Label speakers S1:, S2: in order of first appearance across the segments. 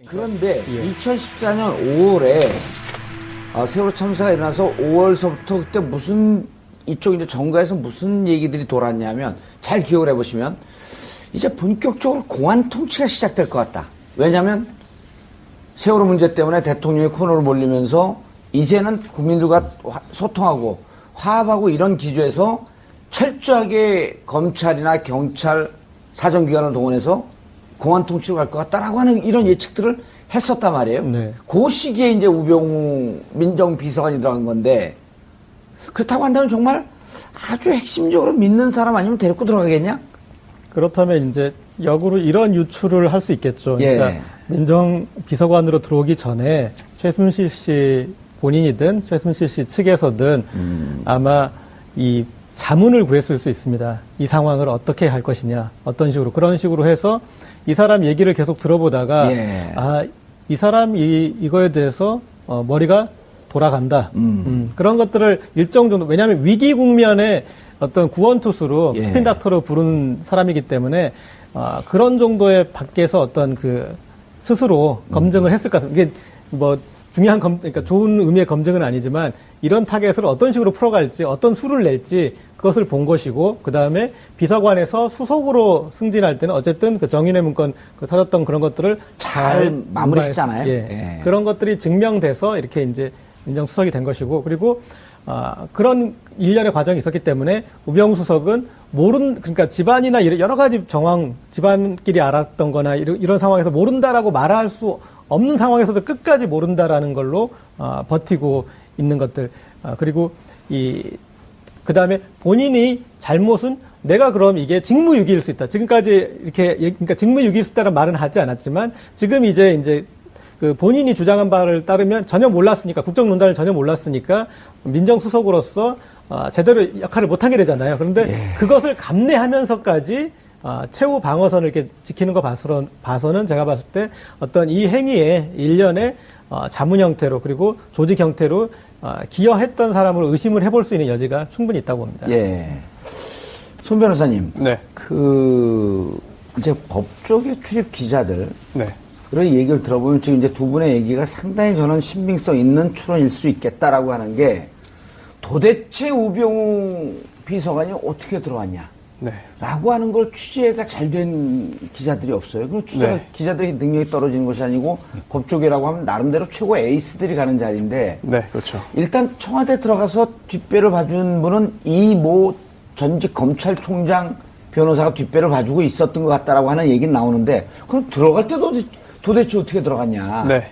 S1: 그런데 2014년 5월에 세월호 참사가 일어나서 5월서부터 그때 무슨 이쪽 이제 정가에서 무슨 얘기들이 돌았냐면 잘 기억을 해보시면 이제 본격적으로 공안 통치가 시작될 것 같다. 왜냐하면 세월호 문제 때문에 대통령이 코너로 몰리면서 이제는 국민들과 소통하고 화합하고 이런 기조에서 철저하게 검찰이나 경찰 사정기관을 동원해서 공안 통치로 갈 것 같다라고 하는 이런 예측들을 했었단 말이에요.
S2: 네.
S1: 그 시기에 이제 우병우 민정비서관이 들어간 건데 그렇다고 한다면 정말 아주 핵심적으로 믿는 사람 아니면 데리고 들어가겠냐?
S2: 그렇다면 이제 역으로 이런 유출을 할 수 있겠죠. 그러니까
S1: 예.
S2: 민정비서관으로 들어오기 전에 최순실 씨 본인이든 최순실 씨 측에서든 아마 이 자문을 구했을 수 있습니다. 이 상황을 어떻게 할 것이냐, 어떤 식으로 그런 식으로 해서 이 사람 얘기를 계속 들어보다가 이 사람 이거에 대해서 머리가 돌아간다. 그런 것들을 일정 정도 왜냐하면 위기 국면에 어떤 구원투수로 스핀닥터로 부른 사람이기 때문에 그런 정도의 밖에서 어떤 그 스스로 검증을 했을 것 같습니다. 이게 뭐 중요한 그러니까 좋은 의미의 검증은 아니지만 이런 타겟을 어떤 식으로 풀어갈지 어떤 수를 낼지 그것을 본 것이고 그 다음에 비서관에서 수석으로 승진할 때는 어쨌든 그 정인의 문건 그 터졌던 그런 것들을
S1: 잘 마무리했잖아요.
S2: 예. 그런 것들이 증명돼서 이렇게 이제 민정수석이 된 것이고 그리고 그런 일련의 과정이 있었기 때문에 우병우 수석은 그러니까 집안이나 여러 가지 정황, 집안끼리 알았던 거나 이런 상황에서 모른다라고 말할 수 없는 상황에서도 끝까지 모른다라는 걸로 버티고 있는 것들. 그리고 그 다음에 본인이 잘못은 내가 그럼 이게 직무유기일 수 있다. 지금까지 그러니까 직무유기일 수 있다는 말은 하지 않았지만 지금 이제 그 본인이 주장한 바를 따르면 전혀 몰랐으니까 국정농단을 전혀 몰랐으니까 민정수석으로서 제대로 역할을 못하게 되잖아요. 그런데 그것을 감내하면서까지 최후 방어선을 이렇게 지키는 거 봐서는 제가 봤을 때 어떤 이 행위에 일련의 자문 형태로 그리고 조직 형태로 기여했던 사람으로 의심을 해볼 수 있는 여지가 충분히 있다고 봅니다.
S1: 예. 손 변호사님.
S3: 네.
S1: 이제 법조계 출입 기자들.
S3: 네.
S1: 그런 얘기를 들어보면 지금 이제 두 분의 얘기가 상당히 저는 신빙성 있는 추론일 수 있겠다라고 하는 게 도대체 우병우 비서관이 어떻게 들어왔냐.
S3: 네.
S1: 라고 하는 걸 취재가 잘 된 기자들이 없어요. 그 기자들이 능력이 떨어지는 것이 아니고 법조계라고 하면 나름대로 최고 에이스들이 가는 자리인데.
S3: 네, 그렇죠.
S1: 일단 청와대 들어가서 뒷배를 봐준 분은 이 전직 검찰총장 변호사가 뒷배를 봐주고 있었던 것 같다라고 하는 얘기는 나오는데 그럼 들어갈 때도 도대체 어떻게 들어갔냐.
S3: 네.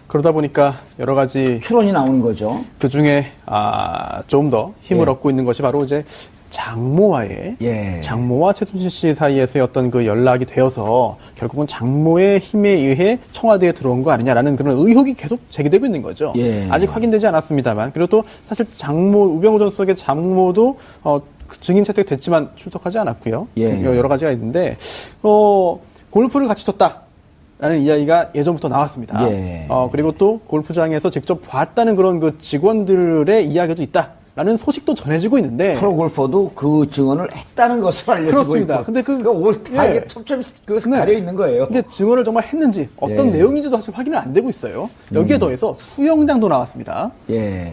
S3: 그러다 보니까 여러 가지
S1: 추론이 나오는 거죠.
S3: 그 중에 좀 더 힘을 얻고 있는 것이 바로 이제 장모와 최순실 씨 사이에서의 어떤 그 연락이 되어서 결국은 장모의 힘에 의해 청와대에 들어온 거 아니냐라는 그런 의혹이 계속 제기되고 있는 거죠. 아직 확인되지 않았습니다만 그리고 또 사실 우병우 전 수석의 장모도 증인 채택됐지만 출석하지 않았고요. 여러 가지가 있는데 골프를 같이 쳤다. 라는 이야기가 예전부터 나왔습니다. 그리고 또 골프장에서 직접 봤다는 그런 그 직원들의 이야기도 있다라는 소식도 전해지고 있는데
S1: 프로골퍼도 그 증언을 했다는 것으로 알려지고
S3: 그렇습니다.
S1: 있고.
S3: 근데
S1: 다 이게 촘촘히 가려 있는 거예요.
S3: 근데 증언을 정말 했는지 어떤 내용인지도 사실 확인은 안 되고 있어요. 여기에 더해서 수영장도 나왔습니다.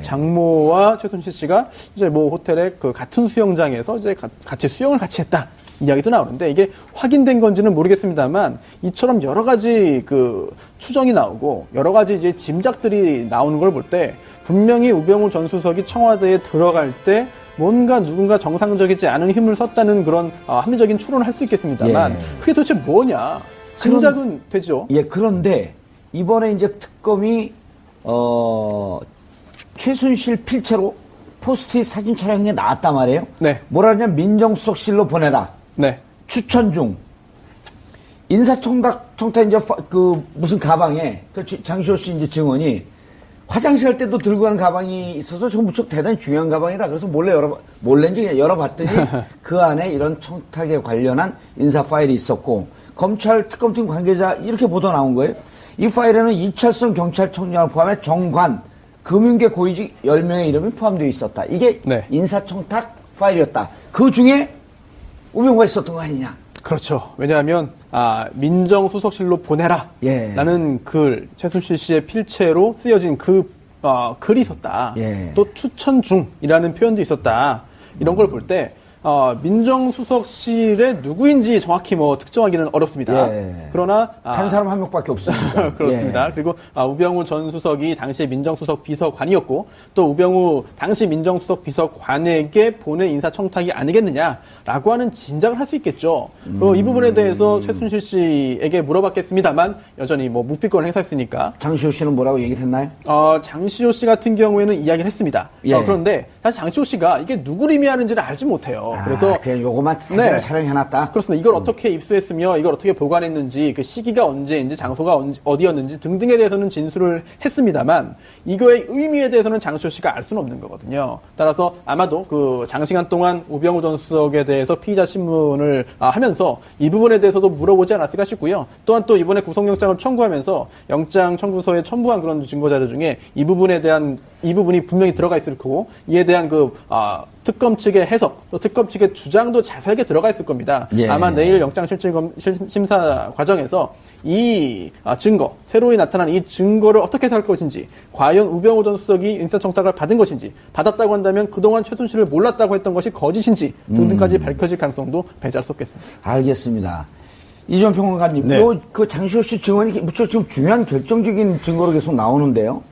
S3: 장모와 최순실 씨가 이제 호텔의 그 같은 수영장에서 이제 같이 수영을 같이 했다. 이야기도 나오는데 이게 확인된 건지는 모르겠습니다만 이처럼 여러 가지 그 추정이 나오고 여러 가지 이제 짐작들이 나오는 걸 볼 때 분명히 우병우 전 수석이 청와대에 들어갈 때 뭔가 누군가 정상적이지 않은 힘을 썼다는 그런 합리적인 추론을 할 수 있겠습니다만 그게 도대체 뭐냐 짐작은 되죠.
S1: 그런데 이번에 이제 특검이 최순실 필체로 포스트잇 사진 촬영에 나왔단 말이에요. 뭐라 하냐면 민정수석실로 보내라. 추천 중. 인사청탁 이제 무슨 가방에 장시호 씨 이제 증언이 화장실 갈 때도 들고 가는 가방이 있어서 저 무척 대단히 중요한 가방이다. 그래서 몰래인지 그냥 열어봤더니 그 안에 이런 청탁에 관련한 인사 파일이 있었고 검찰 특검팀 관계자 이렇게 보도 나온 거예요. 이 파일에는 이철성 경찰청장을 포함해 정관, 금융계 고위직 10명의 이름이 포함되어 있었다. 이게 인사청탁 파일이었다. 그 중에 우병우가 있었던 거 아니냐.
S3: 그렇죠. 왜냐하면 민정수석실로 보내라
S1: 예.
S3: 라는 글, 최순실 씨의 필체로 쓰여진 글이 있었다.
S1: 예.
S3: 또 추천 중이라는 표현도 있었다. 이런 걸 볼 때 민정수석실의 누구인지 정확히 특정하기는 어렵습니다.
S1: 예.
S3: 그러나
S1: 한 사람 한 명밖에 없습니다.
S3: 그렇습니다.
S1: 예.
S3: 그리고 우병우 전 수석이 당시 민정수석 비서관이었고 또 우병우 당시 민정수석 비서관에게 보낸 인사청탁이 아니겠느냐라고 하는 짐작을 할 수 있겠죠. 이 부분에 대해서 최순실 씨에게 물어봤겠습니다만 여전히 묵비권을 행사했으니까.
S1: 장시호 씨는 뭐라고 얘기했나요?
S3: 장시호 씨 같은 경우에는 이야기를 했습니다.
S1: 예.
S3: 그런데 사실 장시호 씨가 이게 누구를 의미하는지를 알지 못해요. 그래서
S1: 그냥 요거만 사진을 촬영해놨다.
S3: 그렇습니다. 이걸 어떻게 입수했으며 이걸 어떻게 보관했는지 그 시기가 언제인지 장소가 어디였는지 등등에 대해서는 진술을 했습니다만 이거의 의미에 대해서는 장시호 씨가 알 수는 없는 거거든요. 따라서 아마도 장시간 동안 우병우 전 수석에 대해서 피의자 신문을 하면서 이 부분에 대해서도 물어보지 않았을까 싶고요. 또한 또 이번에 구속영장을 청구하면서 영장 청구서에 첨부한 그런 증거자료 중에 이 부분이 분명히 들어가 있을 거고 이에 대한 특검 측의 해석, 또 특검 측의 주장도 자세하게 들어가 있을 겁니다.
S1: 예.
S3: 아마 내일 영장실질심사 과정에서 이 증거, 새로이 나타난 이 증거를 어떻게 살 것인지, 과연 우병우 전 수석이 인사청탁을 받은 것인지, 받았다고 한다면 그동안 최순실을 몰랐다고 했던 것이 거짓인지 등등까지 밝혀질 가능성도 배제할 수 없겠습니다.
S1: 알겠습니다. 이전 평론가님,
S3: 네.
S1: 그 장시호 씨 증언이 무척 지금 중요한 결정적인 증거로 계속 나오는데요.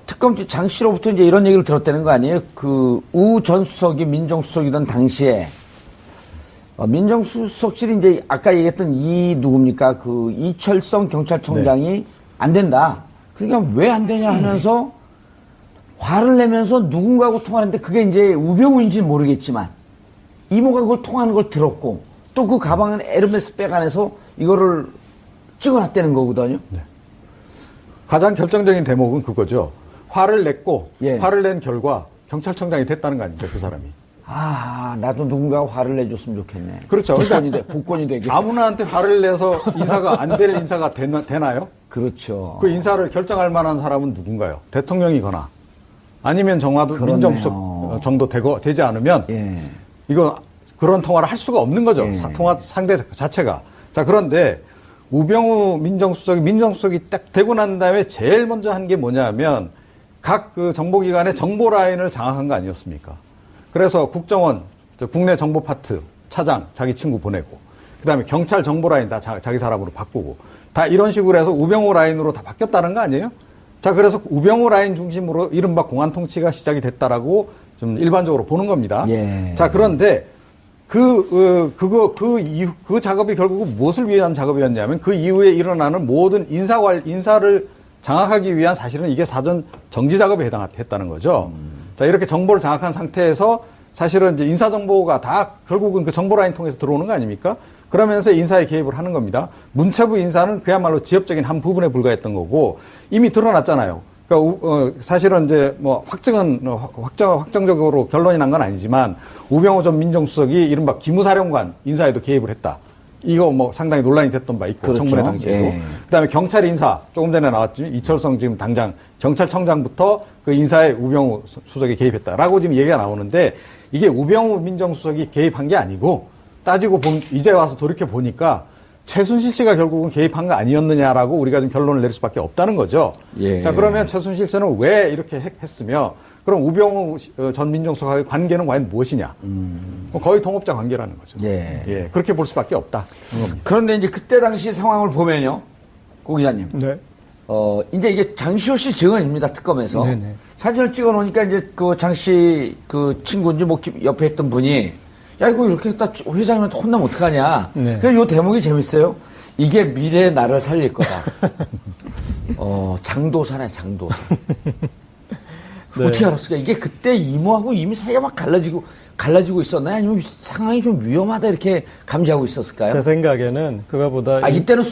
S1: 특검 장 씨로부터 이제 이런 얘기를 들었다는 거 아니에요? 우 전 수석이 민정수석이던 당시에, 민정수석실이 이제 아까 얘기했던 누굽니까? 이철성 경찰청장이
S3: 네.
S1: 안 된다. 그러니까 왜 안 되냐 하면서 화를 내면서 누군가하고 통화하는데 그게 이제 우병우인지는 모르겠지만 이모가 그걸 통화하는 걸 들었고 또 그 가방은 에르메스 백 안에서 이거를 찍어놨다는 거거든요.
S4: 네. 가장 결정적인 대목은 그거죠. 화를 냈고
S1: 예.
S4: 화를 낸 결과 경찰청장이 됐다는 거 아닙니까? 그 사람이.
S1: 나도 누군가가 화를 내줬으면 좋겠네.
S4: 그렇죠.
S1: 복권이 되게.
S4: 아무나한테 화를 내서 인사가 안 될 인사가 되나요?
S1: 그렇죠.
S4: 그 인사를 결정할 만한 사람은 누군가요? 대통령이거나 아니면 정화도
S1: 그렇네요.
S4: 민정수석 정도 되지 않으면
S1: 예.
S4: 이거 그런 통화를 할 수가 없는 거죠.
S1: 예.
S4: 통화 상대 자체가. 자, 그런데 우병우 민정수석이 딱 되고 난 다음에 제일 먼저 한 게 뭐냐면 각 정보기관의 정보 라인을 장악한 거 아니었습니까? 그래서 국정원, 국내 정보 파트 차장 자기 친구 보내고 그다음에 경찰 정보 라인 다 자기 사람으로 바꾸고 다 이런 식으로 해서 우병우 라인으로 다 바뀌었다는 거 아니에요? 자, 그래서 우병우 라인 중심으로 이른바 공안 통치가 시작이 됐다라고 좀 일반적으로 보는 겁니다.
S1: 예.
S4: 자, 그런데 그 작업이 결국은 무엇을 위한 작업이었냐면 그 이후에 일어나는 모든 인사를 장악하기 위한 사실은 이게 사전 정지 작업에 해당했다는 거죠. 자, 이렇게 정보를 장악한 상태에서 사실은 이제 인사 정보가 다 결국은 그 정보 라인 통해서 들어오는 거 아닙니까? 그러면서 인사에 개입을 하는 겁니다. 문체부 인사는 그야말로 지엽적인 한 부분에 불과했던 거고 이미 드러났잖아요. 그러니까 사실은 이제 확정적으로 결론이 난 건 아니지만 우병우 전 민정수석이 이른바 기무사령관 인사에도 개입을 했다. 이거 상당히 논란이 됐던 바 있고
S1: 그렇죠.
S4: 청문회 당시에도.
S1: 예.
S4: 그다음에 경찰 인사 조금 전에 나왔지만 이철성 지금 당장 경찰청장부터 그 인사에 우병우 수석이 개입했다라고 지금 얘기가 나오는데 이게 우병우 민정수석이 개입한 게 아니고 따지고 이제 와서 돌이켜 보니까 최순실 씨가 결국은 개입한 거 아니었느냐라고 우리가 지금 결론을 내릴 수밖에 없다는 거죠.
S1: 예.
S4: 자, 그러면 최순실 씨는 왜 이렇게 했으며 그럼 우병우 전 민정수석의 관계는 과연 무엇이냐? 거의 동업자 관계라는 거죠.
S1: 예.
S4: 그렇게 볼 수밖에 없다.
S1: 그런데 이제 그때 당시 상황을 보면요. 고 기자님.
S2: 네.
S1: 이제 이게 장시호 씨 증언입니다, 특검에서.
S2: 네네.
S1: 사진을 찍어 놓으니까 이제 장씨 친구인지 옆에 있던 분이 야, 이거 이렇게 했다 회장님한테 혼나면 어떡하냐.
S2: 네.
S1: 그래서 요 대목이 재밌어요. 이게 미래의 나를 살릴 거다. 장도사네, 장도사.
S2: 네.
S1: 어떻게 알았을까? 이게 그때 이모하고 이미 사이가 막 갈라지고 있었나요? 아니면 상황이 좀 위험하다 이렇게 감지하고 있었을까요?
S2: 제 생각에는 그거보다
S1: 이때는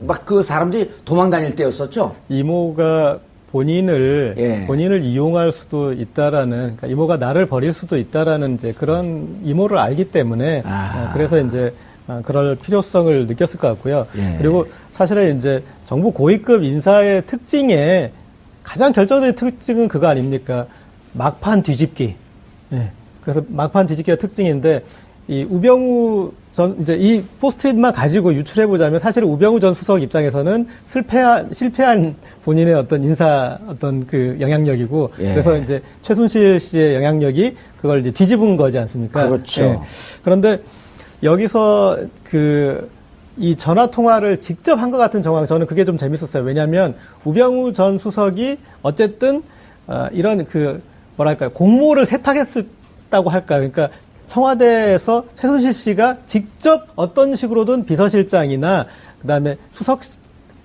S1: 막 사람들이 도망 다닐 때였었죠?
S2: 이모가 본인을
S1: 예.
S2: 이용할 수도 있다라는, 그러니까 이모가 나를 버릴 수도 있다라는 이제 그런 이모를 알기 때문에 그래서 이제 그럴 필요성을 느꼈을 것 같고요.
S1: 예.
S2: 그리고 사실은 이제 정부 고위급 인사의 특징에 가장 결정적인 특징은 그거 아닙니까? 막판 뒤집기. 예. 그래서 막판 뒤집기가 특징인데 이 우병우 전 이제 이 포스트잇만 가지고 유출해 보자면 사실 우병우 전 수석 입장에서는 실패한 본인의 어떤 인사 어떤 그 영향력이고
S1: 예.
S2: 그래서 이제 최순실 씨의 영향력이 그걸 이제 뒤집은 거지 않습니까?
S1: 그렇죠.
S2: 예. 그런데 여기서 이 전화 통화를 직접 한 것 같은 정황 저는 그게 좀 재밌었어요. 왜냐하면 우병우 전 수석이 어쨌든 이런 뭐랄까요 공모를 세탁했다고 할까요? 그러니까 청와대에서 최순실 씨가 직접 어떤 식으로든 비서실장이나 그다음에 수석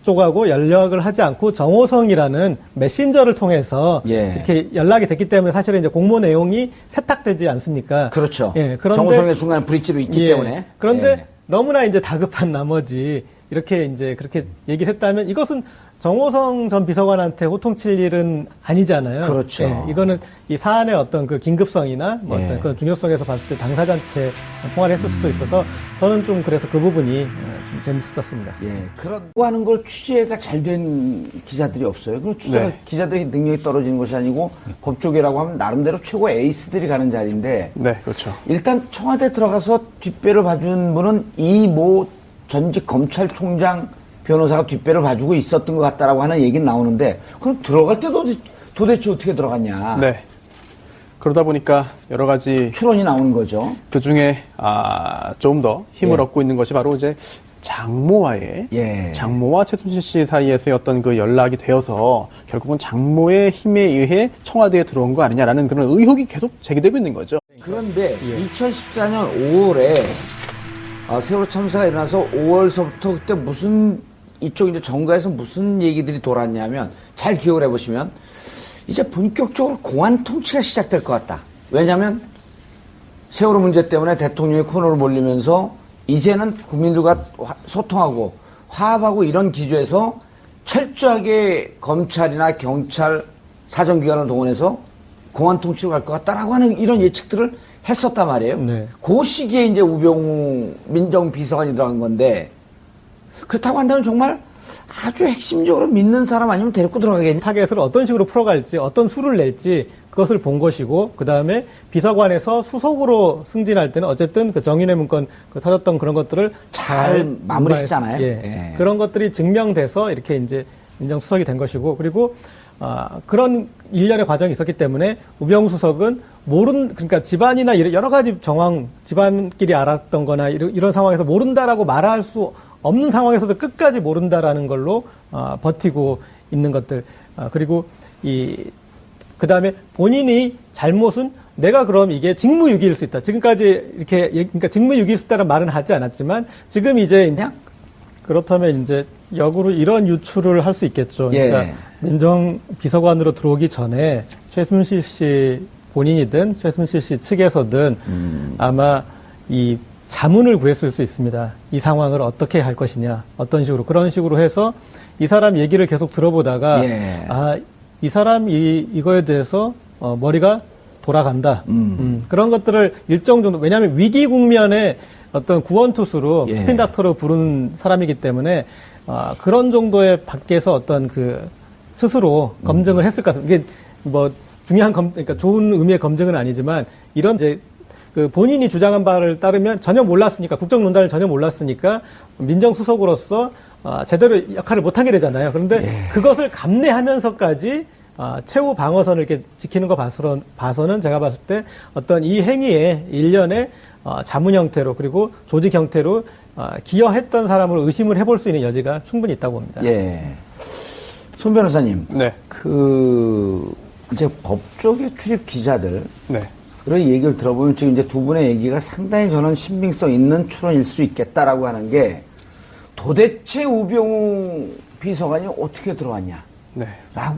S2: 쪽하고 연락을 하지 않고 정호성이라는 메신저를 통해서
S1: 예.
S2: 이렇게 연락이 됐기 때문에 사실은 이제 공모 내용이 세탁되지 않습니까?
S1: 그렇죠.
S2: 예, 그런데
S1: 정우성의 중간에 브릿지로 있기
S2: 예,
S1: 때문에.
S2: 그런데
S1: 예.
S2: 너무나 이제 다급한 나머지 이렇게 이제 그렇게 얘기를 했다면 이것은 정호성 전 비서관한테 호통칠 일은 아니잖아요.
S1: 그렇죠.
S2: 예, 이거는 이 사안의 어떤 그 긴급성이나 뭐
S1: 예.
S2: 어떤 그 중요성에서 봤을 때 당사자한테 통화를 했을 수도 있어서 저는 좀 그래서 그 부분이 좀 재밌었습니다.
S1: 예, 그런 하는 걸 취재가 잘 된 기자들이 없어요. 그
S3: 네.
S1: 기자들이 능력이 떨어지는 것이 아니고 법조계라고 하면 나름대로 최고 에이스들이 가는 자리인데
S3: 네, 그렇죠.
S1: 일단 청와대 들어가서 뒷배를 봐준 분은 이 모 전직 검찰총장 변호사가 뒷배를 봐주고 있었던 것 같다라고 하는 얘기는 나오는데 그럼 들어갈 때도 도대체 어떻게 들어갔냐?
S3: 네. 그러다 보니까 여러 가지
S1: 추론이 나오는 거죠.
S3: 그 중에 좀 더 힘을
S1: 예.
S3: 얻고 있는 것이 바로 이제 장모와의
S1: 예.
S3: 장모와 최순실 씨 사이에서의 어떤 그 연락이 되어서 결국은 장모의 힘에 의해 청와대에 들어온 거 아니냐라는 그런 의혹이 계속 제기되고 있는 거죠.
S1: 그런데 2014년 5월에 세월호 참사가 일어나서 5월서부터 그때 무슨 이쪽 이제 정가에서 무슨 얘기들이 돌았냐면 잘 기억을 해보시면 이제 본격적으로 공안 통치가 시작될 것 같다. 왜냐하면 세월호 문제 때문에 대통령이 코너를 몰리면서 이제는 국민들과 소통하고 화합하고 이런 기조에서 철저하게 검찰이나 경찰 사정기관을 동원해서 공안 통치로 갈 것 같다라고 하는 이런 예측들을 했었단 말이에요.
S2: 네.
S1: 그 시기에 이제 우병우 민정비서관이 들어간 건데 그렇다고 한다면 정말 아주 핵심적으로 믿는 사람 아니면 데리고 들어가겠냐?
S2: 타겟을 어떤 식으로 풀어갈지, 어떤 수를 낼지 그것을 본 것이고, 그 다음에 비서관에서 수석으로 승진할 때는 어쨌든 그 정인의 문건 터졌던 그런 것들을
S1: 잘 마무리했잖아요.
S2: 예.
S1: 예.
S2: 그런 것들이 증명돼서 이렇게 이제 민정수석이 된 것이고, 그리고 그런 일련의 과정이 있었기 때문에 우병우 수석은 그러니까 집안이나 여러 가지 정황, 집안끼리 알았던 거나 이런 상황에서 모른다라고 말할 수 없는 상황에서도 끝까지 모른다라는 걸로 버티고 있는 것들. 그리고 그 다음에 본인이 잘못은 내가 그럼 이게 직무유기일 수 있다. 지금까지 그러니까 직무유기일 수 있다는 말은 하지 않았지만 지금 이제 그냥 그렇다면 이제 역으로 이런 유출을 할 수 있겠죠. 그러니까
S1: 예.
S2: 민정비서관으로 들어오기 전에 최순실 씨 본인이든 최순실 씨 측에서든 아마 이 자문을 구했을 수 있습니다. 이 상황을 어떻게 할 것이냐, 어떤 식으로 그런 식으로 해서 이 사람 얘기를 계속 들어보다가
S1: 예.
S2: 이 사람 이거에 대해서 머리가 돌아간다. 그런 것들을 일정 정도 왜냐하면 위기 국면에 어떤 구원투수로
S1: 예.
S2: 스핀닥터로 부른 사람이기 때문에 그런 정도의 밖에서 어떤 스스로 검증을 했을 것 같습니다. 이게 뭐 중요한 그러니까 좋은 의미의 검증은 아니지만 이런 이제 본인이 주장한 바를 따르면 전혀 몰랐으니까 국정농단을 전혀 몰랐으니까 민정수석으로서 제대로 역할을 못하게 되잖아요. 그런데
S1: 예.
S2: 그것을 감내하면서까지 최후 방어선을 이렇게 지키는 거 봐서는 제가 봤을 때 어떤 이 행위에 일련의 자문 형태로 그리고 조직 형태로 기여했던 사람을 의심을 해볼 수 있는 여지가 충분히 있다고 봅니다.
S1: 예. 손 변호사님.
S3: 네.
S1: 이제 법조계 출입 기자들.
S3: 네.
S1: 그런 얘기를 들어보면 지금 이제 두 분의 얘기가 상당히 저는 신빙성 있는 추론일 수 있겠다라고 하는 게 도대체 우병우 비서관이 어떻게 들어왔냐.
S3: 네.
S1: 라고